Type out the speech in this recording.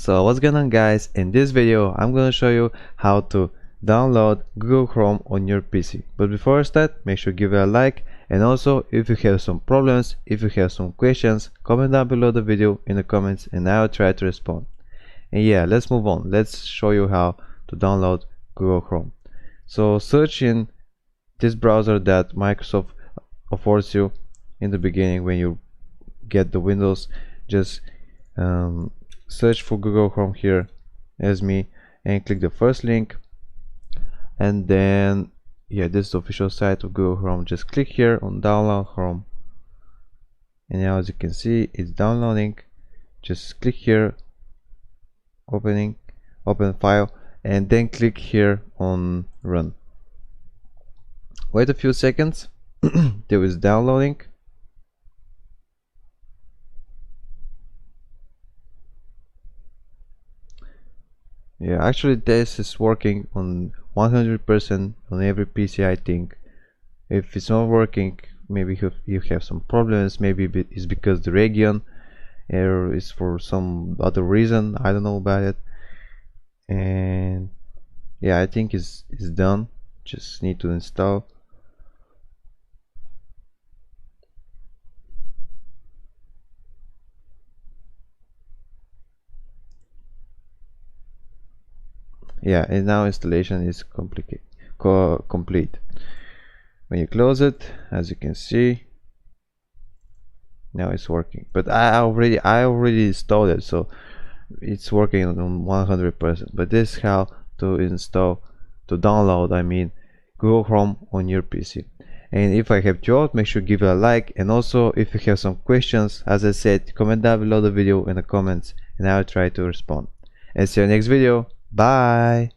So what's going on, guys? In this video I'm going to show you how to download Google Chrome on your PC. But before I start, make sure to give it a like, and also if you have some problems, if you have some questions, comment down below the video in the comments and I'll try to respond. And yeah, let's move on. Let's show you how to download Google Chrome. So search in this browser that Microsoft affords you in the beginning when you get the Windows. Just search for Google Chrome here as me and click the first link, and then yeah, this is the official site of Google Chrome. Just click here on download Chrome, and now as you can see it's downloading. Just click here, open file, and then click here on run. Wait a few seconds till it's downloading. Yeah, actually this is working on 100% on every PC, I think. If it's not working, maybe you have some problems. Maybe it's because the region, or it's for some other reason, I don't know about it. And yeah, I think it's done. Just need to install. Yeah, and now installation is complete. When you close it, as you can see, now it's working. But I already installed it, so it's working on 100%. But this is how to download, I mean, Google Chrome on your PC. And if I helped you out, make sure to give it a like, and also if you have some questions, as I said, comment down below the video in the comments and I'll try to respond. And see you next video. Bye.